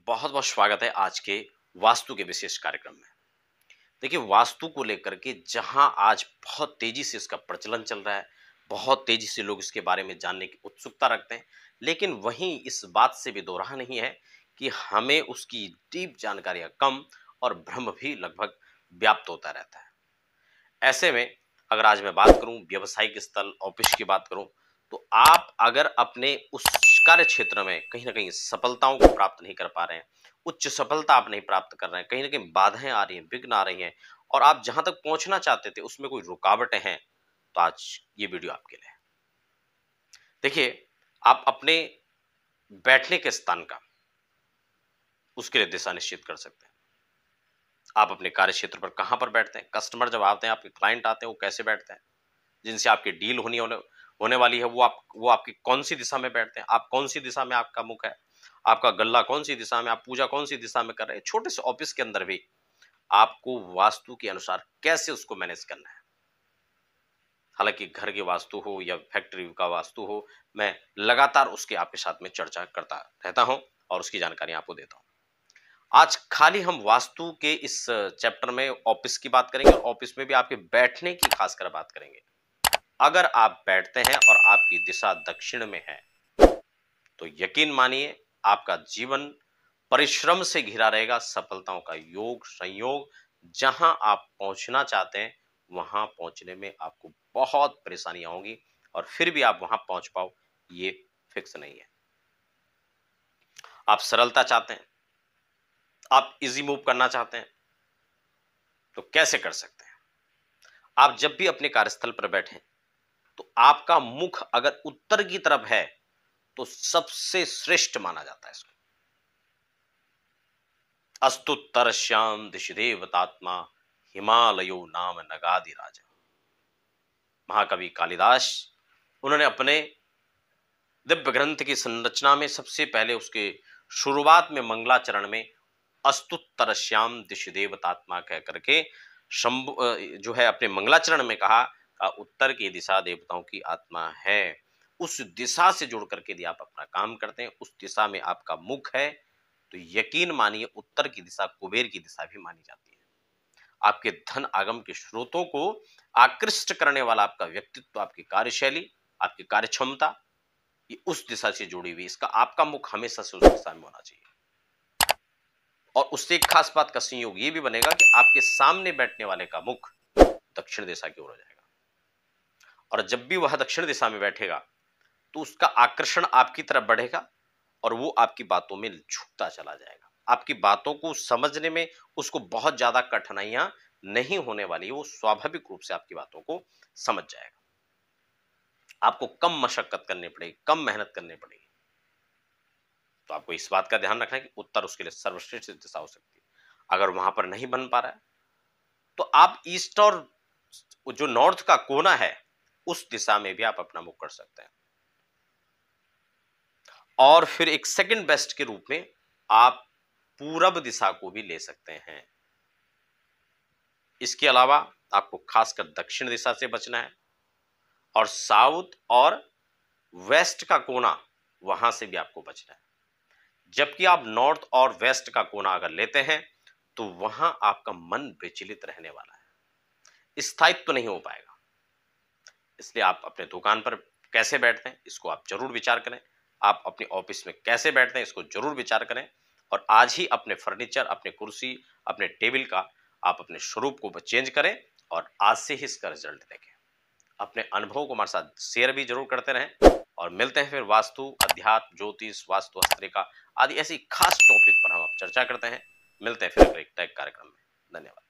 बहुत बहुत स्वागत है आज के वास्तु के विशेष कार्यक्रम में। देखिए, वास्तु को लेकर के जहां आज बहुत तेजी से इसका प्रचलन चल रहा है, बहुत तेजी से लोग इसके बारे में जानने की उत्सुकता रखते हैं, लेकिन वहीं इस बात से भी दो राह नहीं है कि हमें उसकी डीप जानकारियां कम और भ्रम भी लगभग व्याप्त होता रहता है। ऐसे में अगर आज मैं बात करूं व्यावसायिक स्थल ऑफिस की बात करूं, तो आप अगर अपने उस कार्य क्षेत्र में कहीं ना कहीं सफलताओं को प्राप्त नहीं कर पा रहे हैं, उच्च सफलता आप नहीं प्राप्त कर रहे हैं, कहीं ना कहीं बाधाएं आ रही हैं, विघ्न आ रही हैं और आप जहां तक पहुंचना चाहते थे उसमें कोई रुकावटें हैं, तो आज ये वीडियो आपके लिए है। देखिए, आप अपने बैठने के स्थान का उसके लिए दिशा निश्चित कर सकते हैं। आप अपने कार्य क्षेत्र पर कहां पर बैठते हैं, कस्टमर जब आते हैं, आपके क्लाइंट आते हैं, वो कैसे बैठते हैं, जिनसे आपकी डील होने वाली है, वो आपकी कौन सी दिशा में बैठते हैं, आप कौन सी दिशा में आपका मुख है, आपका गल्ला कौन सी दिशा में, आप पूजा कौन सी दिशा में कर रहे हैं। छोटे से ऑफिस के अंदर भी आपको वास्तु के अनुसार कैसे उसको मैनेज करना है। हालांकि घर की वास्तु हो या फैक्ट्री का वास्तु हो, मैं लगातार उसके आपके साथ में चर्चा करता रहता हूं और उसकी जानकारी आपको देता हूं। आज खाली हम वास्तु के इस चैप्टर में ऑफिस की बात करेंगे और ऑफिस में भी आपके बैठने की खासकर बात करेंगे। अगर आप बैठते हैं और आपकी दिशा दक्षिण में है, तो यकीन मानिए आपका जीवन परिश्रम से घिरा रहेगा, सफलताओं का योग संयोग, जहां आप पहुंचना चाहते हैं वहां पहुंचने में आपको बहुत परेशानियां होंगी और फिर भी आप वहां पहुंच पाओ, ये फिक्स नहीं है। आप सरलता चाहते हैं, आप इजी मूव करना चाहते हैं, तो कैसे कर सकते हैं। आप जब भी अपने कार्यस्थल पर बैठें, तो आपका मुख अगर उत्तर की तरफ है तो सबसे श्रेष्ठ माना जाता है इसको। अस्तुत्तर श्याम दिशि देवतात्मा हिमालयो नाम नगादि राजा। महाकवि कालिदास, उन्होंने अपने दिव्य ग्रंथ की संरचना में सबसे पहले उसके शुरुआत में मंगलाचरण में अस्तुत्तर श्याम दिशि देवतात्मा कह करके शंभु जो है अपने मंगलाचरण में कहा, उत्तर की दिशा देवताओं की आत्मा है। उस दिशा से जुड़ करके यदि आप अपना काम करते हैं, उस दिशा में आपका मुख है, तो यकीन मानिए उत्तर की दिशा कुबेर की दिशा भी मानी जाती है। आपके धन आगम के स्रोतों को आकृष्ट करने वाला आपका व्यक्तित्व, आपकी कार्यशैली, आपकी कार्य क्षमता, ये उस दिशा से जुड़ी हुई। इसका आपका मुख हमेशा से उस दिशा में होना चाहिए। और उससे एक खास बात का संयोग ये भी बनेगा कि आपके सामने बैठने वाले का मुख दक्षिण दिशा की ओर हो जाएगा और जब भी वह दक्षिण दिशा में बैठेगा तो उसका आकर्षण आपकी तरफ बढ़ेगा और वो आपकी बातों में झुकता चला जाएगा। आपकी बातों को समझने में उसको बहुत ज्यादा कठिनाइयां नहीं होने वाली, वो स्वाभाविक रूप से आपकी बातों को समझ जाएगा। आपको कम मशक्कत करनी पड़ेगी, कम मेहनत करनी पड़ेगी। तो आपको इस बात का ध्यान रखना है कि उत्तर उसके लिए सर्वश्रेष्ठ दिशा हो सकती है। अगर वहां पर नहीं बन पा रहा है तो आप ईस्ट और जो नॉर्थ का कोना है उस दिशा में भी आप अपना मुख कर सकते हैं। और फिर एक सेकंड बेस्ट के रूप में आप पूरब दिशा को भी ले सकते हैं। इसके अलावा आपको खासकर दक्षिण दिशा से बचना है और साउथ और वेस्ट का कोना, वहां से भी आपको बचना है। जबकि आप नॉर्थ और वेस्ट का कोना अगर लेते हैं तो वहां आपका मन विचलित रहने वाला है, स्थायित्व तो नहीं हो पाएगा। इसलिए आप अपने दुकान पर कैसे बैठते हैं इसको आप जरूर विचार करें, आप अपने ऑफिस में कैसे बैठते हैं इसको जरूर विचार करें और आज ही अपने फर्नीचर, अपने कुर्सी, अपने टेबल का आप अपने स्वरूप को चेंज करें और आज से ही इसका रिजल्ट देखें। अपने अनुभव को हमारे साथ शेयर भी जरूर करते रहें और मिलते हैं फिर वास्तु, अध्यात्म, ज्योतिष, वास्तु, हस्तरेखा आदि ऐसी खास टॉपिक पर हम आप चर्चा करते हैं। मिलते हैं फिर एक कार्यक्रम में। धन्यवाद।